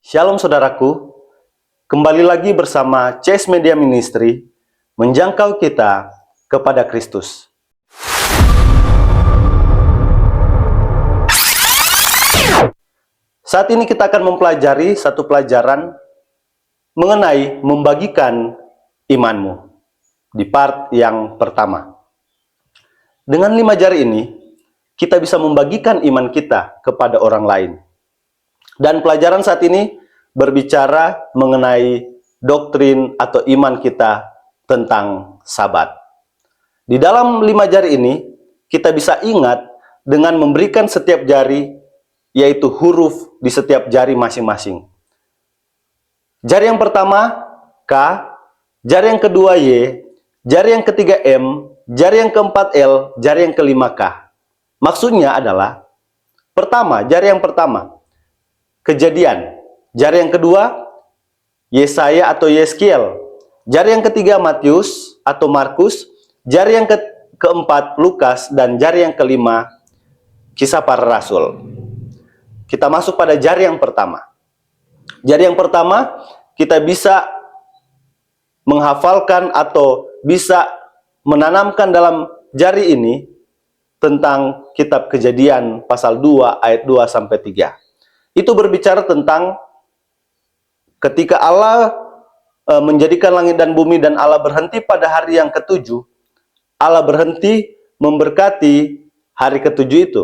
Shalom saudaraku, kembali lagi bersama CS Media Ministry, menjangkau kita kepada Kristus. Saat ini kita akan mempelajari satu pelajaran mengenai membagikan imanmu di part yang pertama. Dengan 5 jari ini, kita bisa membagikan iman kita kepada orang lain. Dan pelajaran saat ini berbicara mengenai doktrin atau iman kita tentang Sabat. Di dalam 5 jari ini, kita bisa ingat dengan memberikan setiap jari, yaitu huruf di setiap jari masing-masing. Jari yang pertama, K, jari yang kedua, Y, jari yang ketiga, M, jari yang keempat, L, jari yang kelima, K. Maksudnya adalah, pertama, jari yang pertama, Kejadian. Jari yang kedua, Yesaya atau Yeskiel. Jari yang ketiga, Matius atau Markus. Jari yang keempat, Lukas. Dan jari yang kelima, Kisah Para Rasul. Kita masuk pada jari yang pertama. Jari yang pertama, kita bisa menghafalkan atau bisa menanamkan dalam jari ini tentang kitab Kejadian pasal 2 ayat 2 sampai 3. Itu berbicara tentang ketika Allah menjadikan langit dan bumi dan Allah berhenti pada hari yang ketujuh. Allah berhenti memberkati hari ketujuh itu.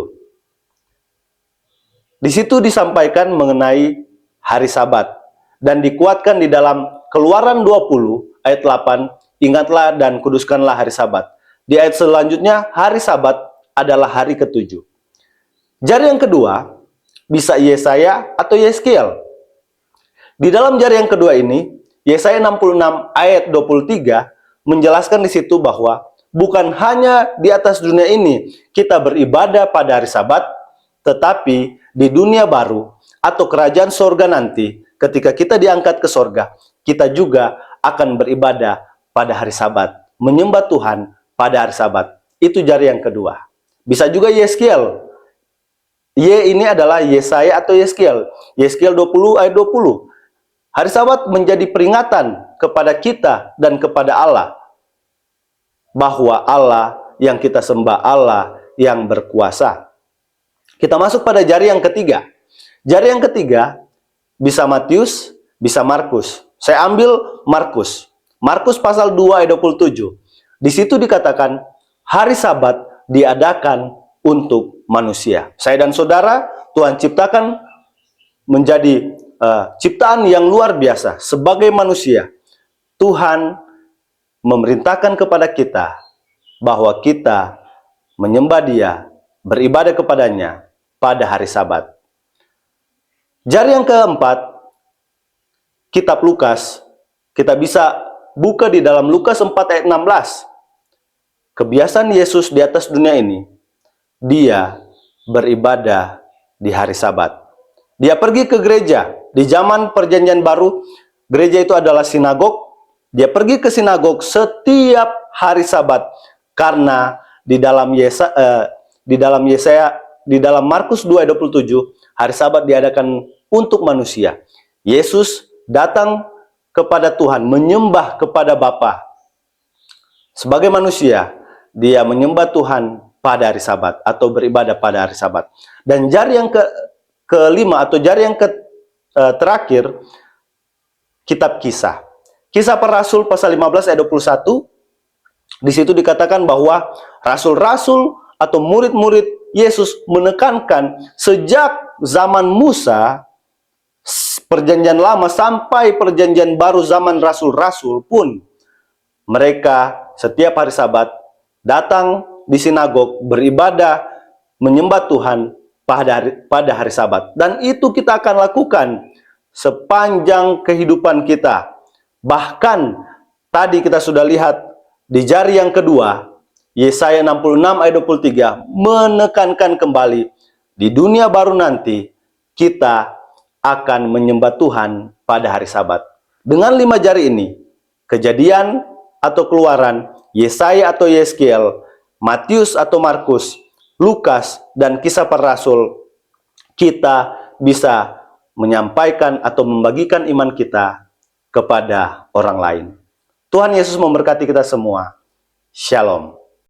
Di situ disampaikan mengenai hari Sabat dan dikuatkan di dalam Keluaran 20 ayat 8, ingatlah dan kuduskanlah hari Sabat. Di ayat selanjutnya, hari Sabat adalah hari ketujuh. Jari yang kedua bisa Yesaya atau Yeskiel. Di dalam jari yang kedua ini, Yesaya 66 ayat 23 menjelaskan di situ bahwa bukan hanya di atas dunia ini kita beribadah pada hari Sabat, tetapi di dunia baru atau kerajaan sorga nanti, ketika kita diangkat ke sorga, kita juga akan beribadah pada hari Sabat, menyembah Tuhan pada hari Sabat. Itu jari yang kedua. Bisa juga Yeskiel. Y ini adalah Yesaya atau Yeskiel. Yeskiel 20 ayat 20. Hari Sabat menjadi peringatan kepada kita dan kepada Allah bahwa Allah yang kita sembah, Allah yang berkuasa. Kita masuk pada jari yang ketiga. Jari yang ketiga bisa Matius, bisa Markus. Saya ambil Markus. Markus pasal 2 ayat 27. Di situ dikatakan hari Sabat diadakan untuk manusia. Saya dan saudara, Tuhan ciptakan menjadi ciptaan yang luar biasa. Sebagai manusia, Tuhan memerintahkan kepada kita bahwa kita menyembah Dia, beribadah kepadanya pada hari Sabat. Jari yang keempat, kitab Lukas. Kita bisa buka di dalam Lukas 4 ayat 16. Kebiasaan Yesus di atas dunia ini, Dia beribadah di hari Sabat. Dia pergi ke gereja. Di zaman Perjanjian Baru, gereja itu adalah sinagog. Dia pergi ke sinagog setiap hari Sabat karena di dalam Markus 2 ayat 27, hari Sabat diadakan untuk manusia. Yesus datang kepada Tuhan, menyembah kepada Bapa. Sebagai manusia, Dia menyembah Tuhan pada hari Sabat atau beribadah pada hari Sabat. Dan jari yang kelima atau jari yang terakhir, kitab Kisah. Kisah Para Rasul pasal 15 ayat 21. Di situ dikatakan bahwa rasul-rasul atau murid-murid Yesus menekankan sejak zaman Musa, Perjanjian Lama sampai Perjanjian Baru zaman rasul-rasul pun, mereka setiap hari Sabat datang di sinagog, beribadah, menyembah Tuhan pada hari Sabat. Dan itu kita akan lakukan sepanjang kehidupan kita. Bahkan tadi kita sudah lihat di jari yang kedua, Yesaya 66 ayat 23 menekankan kembali di dunia baru nanti kita akan menyembah Tuhan pada hari Sabat. Dengan 5 jari ini, Kejadian atau Keluaran, Yesaya atau Yeskiel, Matius atau Markus, Lukas, dan Kisah Para Rasul, kita bisa menyampaikan atau membagikan iman kita kepada orang lain. Tuhan Yesus memberkati kita semua. Shalom.